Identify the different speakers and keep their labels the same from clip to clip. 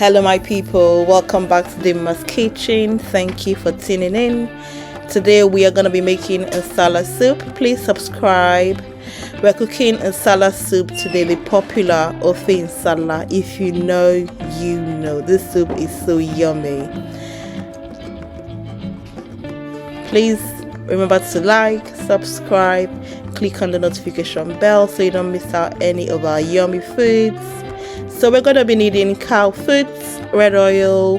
Speaker 1: Hello my people, welcome back to Tblsp Kitchen. Thank you for tuning in. Today we are going to be making Nsala soup. Please subscribe. We're cooking Nsala soup today, the popular okpei Nsala. If you know, you know. This soup is so yummy. Please remember to like, subscribe, click on the notification bell so you don't miss out any of our yummy foods. So we're going to be needing cow foot, red oil,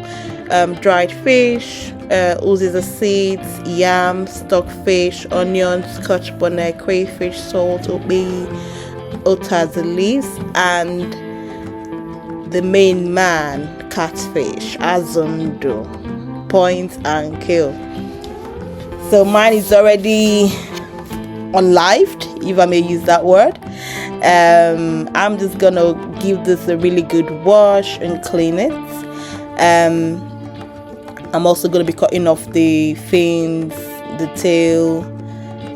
Speaker 1: dried fish, Uziza seeds, yam, stockfish, onions, Scotch Bonnet, crayfish, salt, okpei, Utazi leaves, and the main man, catfish, azundo, point and kill. So mine is already unlived, if I may use that word. I'm just gonna give this a really good wash and clean it. I'm also gonna be cutting off the fins, the tail,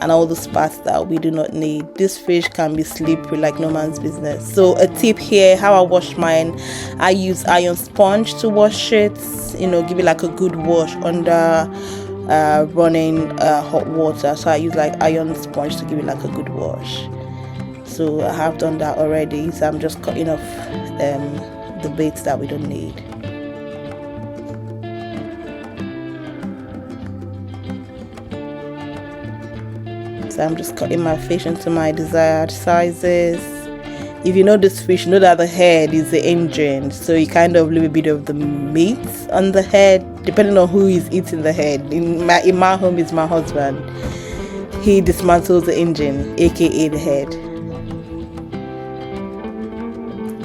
Speaker 1: and all those parts that we do not need. This fish can be slippery like no man's business. So a tip here, how I wash mine, I use iron sponge to wash it, give it like a good wash under running hot water. So I use like iron sponge to give it like a good wash. So I have done that already, so I'm just cutting off the bits that we don't need. So I'm just cutting my fish into my desired sizes. If you know this fish, you know that the head is the engine, so you kind of leave a bit of the meat on the head, depending on who is eating the head. In my home is my husband. He dismantles the engine, aka the head.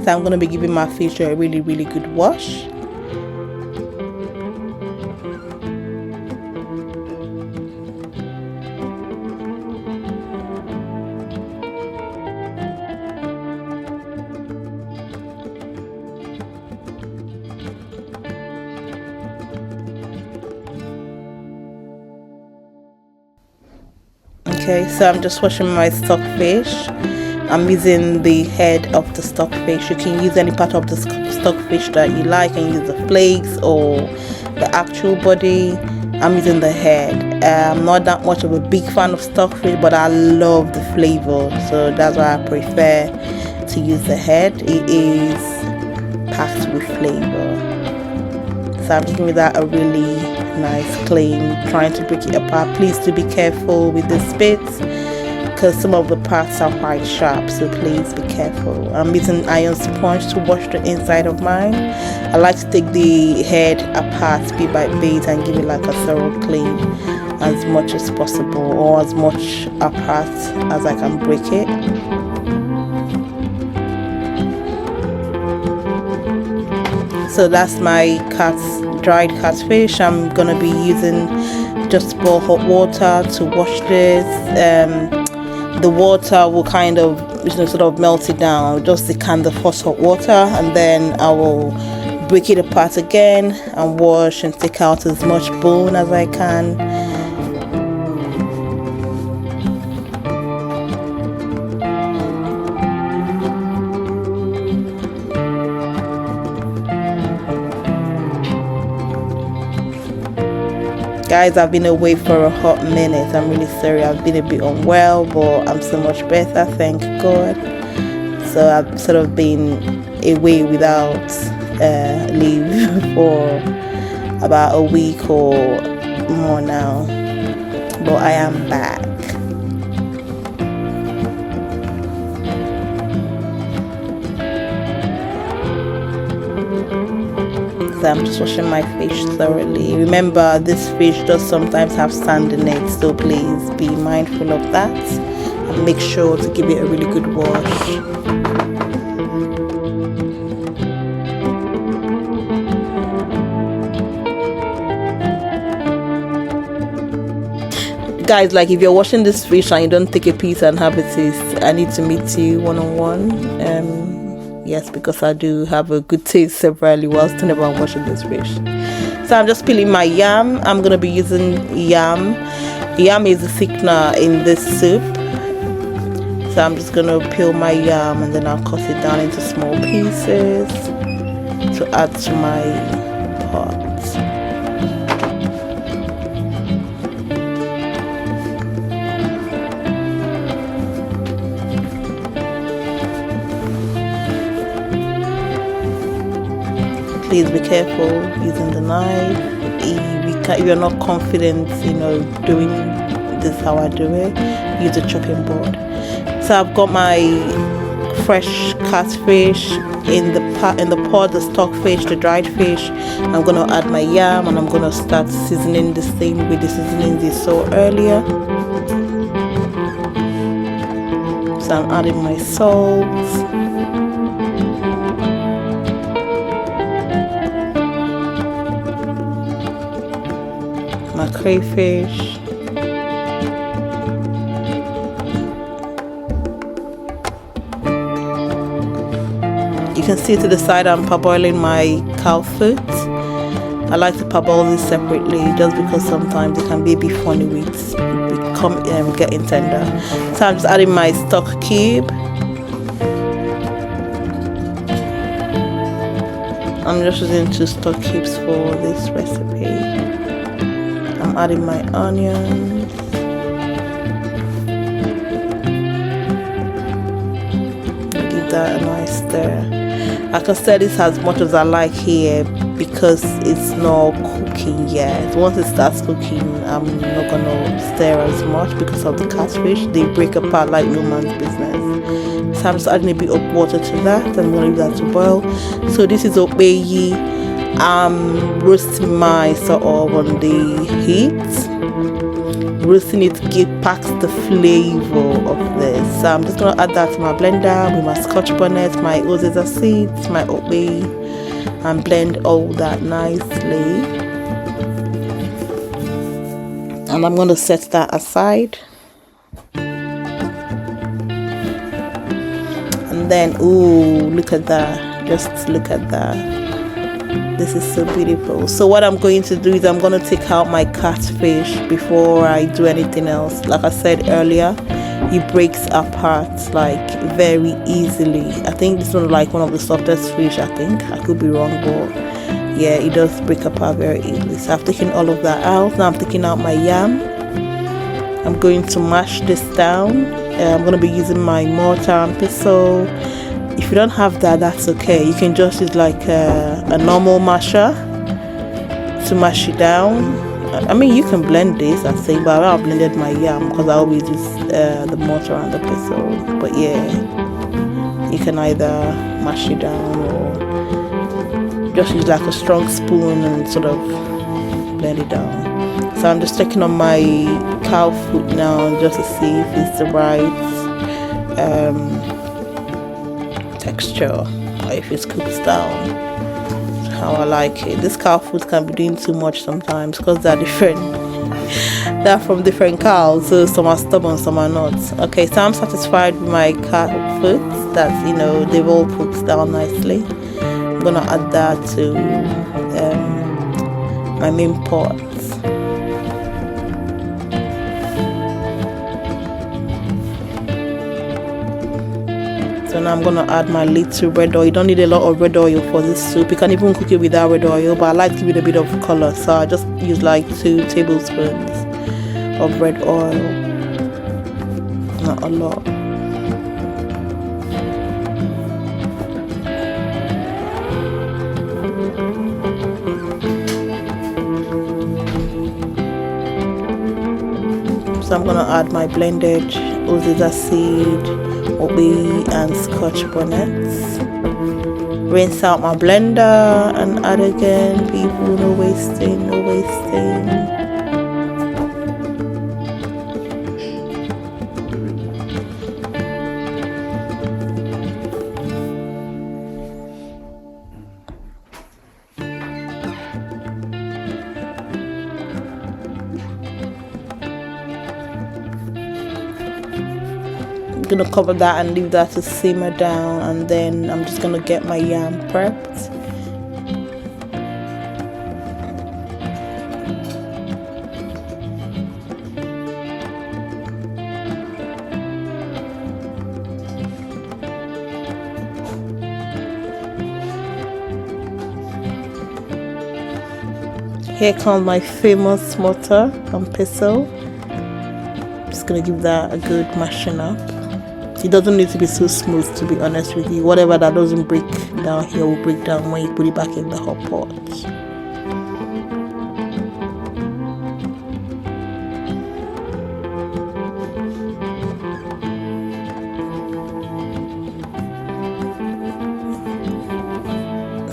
Speaker 1: So I'm going to be giving my fish a really good wash. Okay, so I'm just washing my stockfish. I'm using the head of the stockfish. You can use any part of the stockfish that you like, and use the flakes or the actual body. I'm using the head. I'm not that much of a big fan of stockfish, but I love the flavor, so that's why I prefer to use the head. It is packed with flavor. So I'm just giving that a really nice clean, trying to break it apart. Please do be careful with the bits, because some of the parts are quite sharp, so please be careful. I'm using iron sponge to wash the inside of mine. I like to take the head apart bit by bit and give it like a thorough clean as much as possible, or as much apart as I can break it. So that's my dried catfish. I'm gonna be using just boil hot water to wash this. The water will kind of sort of melt it down, just the kind of first hot water, and then I will break it apart again and wash and take out as much bone as I can. Guys, I've been away for a hot minute. I'm really sorry. I've been a bit unwell, but I'm so much better, thank God. So I've sort of been away without leave for about a week or more now, but I am back. I'm just washing my fish thoroughly. Remember, this fish does sometimes have sand in it, so please be mindful of that and make sure to give it a really good wash. Guys, like if you're washing this fish and you don't take a piece and have a taste, I need to meet you one-on-one. Yes, because I do have a good taste separately whilst thinking about washing this fish. So I'm just peeling my yam. I'm going to be using yam. Yam is a thickener in this soup. So I'm just going to peel my yam and then I'll cut it down into small pieces. to add to my pot. Please be careful using the knife. If you're not confident, you know, doing this how I do it, use a chopping board. So I've got my fresh catfish in the pot, the stockfish, the dried fish. I'm gonna add my yam, and I'm gonna start seasoning the same with the seasonings you saw earlier. So I'm adding my salt, my crayfish, you can see to the side I'm parboiling my cowfoot. I like to parboil this separately just because sometimes it can be a bit funny with getting tender. So I'm just adding my stock cube. I'm just using 2 stock cubes for this recipe. I'm adding my onions. Give that a nice stir. I can stir this as much as I like here because it's not cooking yet. Once it starts cooking, I'm not gonna stir as much because of the catfish. They break apart like no man's business. So I'm just adding a bit of water to that. I'm gonna leave that to boil. So this is okpei. I'm roasting my sort of on the heat. Roasting it packs the flavor of this. So I'm just gonna add that to my blender with my Scotch Bonnet, my Uziza seeds, my okpei, and blend all that nicely. And I'm gonna set that aside. And then, ooh, look at that! Just look at that. This is so beautiful. So what I'm going to do is I'm going to take out my catfish before I do anything else. Like I said earlier, it breaks apart like very easily. I think this one is like one of the softest fish. I think I could be wrong, but yeah, it does break apart very easily. So I've taken all of that out. Now I'm taking out my yam. I'm going to mash this down. I'm going to be using my mortar and pestle. If you don't have that, that's okay. You can just use like a normal masher to mash it down. I mean, you can blend this, I think, but I blended my yam because I always use the mortar and the pestle. But yeah, you can either mash it down or just use like a strong spoon and sort of blend it down. So I'm just checking on my cowfoot now just to see if it's the right texture or if it's cooked down how I like it. This cow food can be doing too much sometimes because they're different. They're from different cows, so some are stubborn, some are not. Okay, so I'm satisfied with my cow food. That, you know, they've all cooked down nicely. I'm gonna add that to my main pot. So now I'm gonna add my little red oil. You don't need a lot of red oil for this soup. You can even cook it without red oil, but I like to give it a bit of color, so I just use like 2 tablespoons of red oil. Not a lot. So I'm gonna add my blended Uziza seed, okpei, and Scotch Bonnets. Rinse out my blender and add again, people. No wasting, no wasting. Gonna cover that and leave that to simmer down, and then I'm just gonna get my yam prepped. Here comes my famous mortar and pestle. Just gonna give that a good mashing up. It doesn't need to be so smooth, to be honest with you. Whatever that doesn't break down here will break down when you put it back in the hot pot.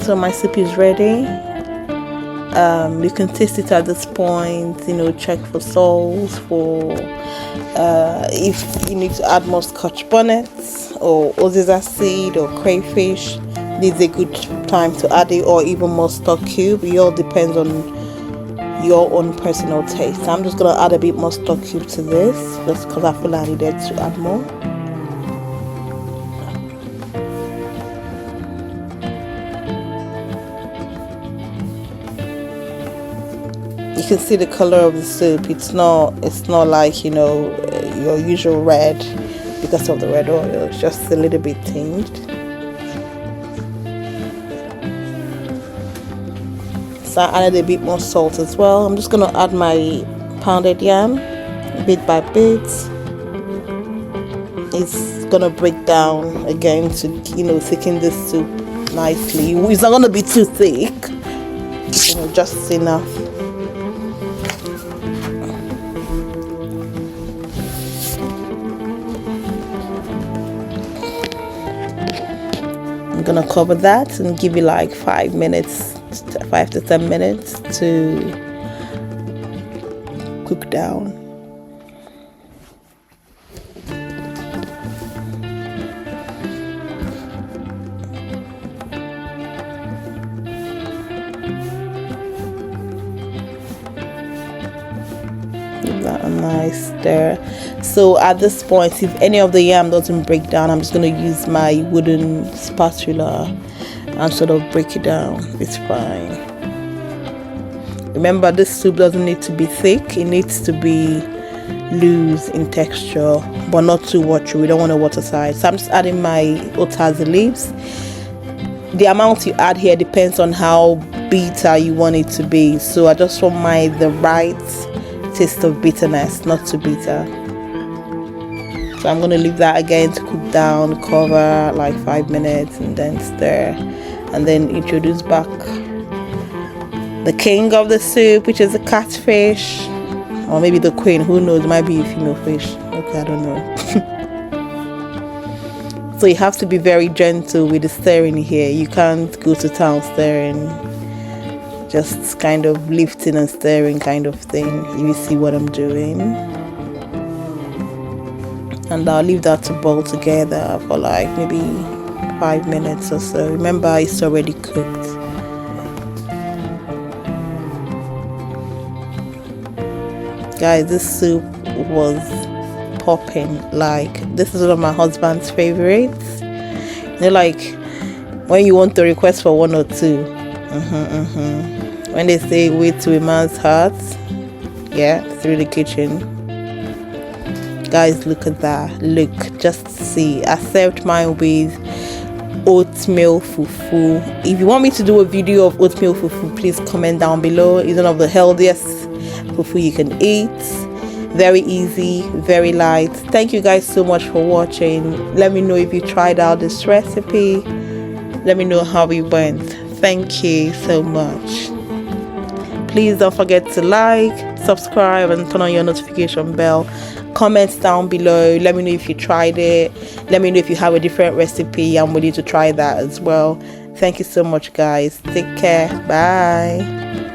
Speaker 1: So my soup is ready. You can taste it at this point, you know, check for salt, for if you need to add more Scotch Bonnet or Uziza seed or crayfish. This is a good time to add it, or even more stock cube. It all depends on your own personal taste. I'm just gonna add a bit more stock cube to this just because I feel I needed to add more. You can see the color of the soup. It's not like, you know, your usual red because of the red oil. It's just a little bit tinged. So I added a bit more salt as well. I'm just gonna add my pounded yam bit by bit. It's gonna break down again to, you know, thicken this soup nicely. It's not gonna be too thick, you know, just enough. I'm gonna cover that and give it like 5 to 10 minutes to cook down. Give that a nice stir. So at this point, if any of the yam doesn't break down, I'm just going to use my wooden spatula and sort of break it down. It's fine. Remember, this soup doesn't need to be thick. It needs to be loose in texture, but not too watery. We don't want to watertight. So I'm just adding my Utazi leaves. The amount you add here depends on how bitter you want it to be. So I just want the right taste of bitterness, not too bitter. So I'm going to leave that again to cook down, cover like 5 minutes, and then stir, and then introduce back the king of the soup, which is the catfish, or maybe the queen, who knows, it might be a female fish. Okay, I don't know. So you have to be very gentle with the stirring here. You can't go to town stirring, just kind of lifting and stirring kind of thing, if you see what I'm doing. And I'll leave that to boil together for like maybe 5 minutes or so. Remember, it's already cooked. Guys, this soup was popping. Like, this is one of my husband's favorites. They're like when you want to request for one or two. When they say wait to a man's heart, yeah, through the kitchen. Guys, look at that. Look, just see. I served mine with oatmeal fufu. If you want me to do a video of oatmeal fufu, please comment down below. It's one of the healthiest fufu you can eat. Very easy, very light. Thank you guys so much for watching. Let me know if you tried out this recipe. Let me know how it went. Thank you so much. Please don't forget to like, subscribe, and turn on your notification bell. Comments down below. Let me know if you tried it. Let me know if you have a different recipe. I'm ready to try that as well. Thank you so much, guys. Take care. Bye.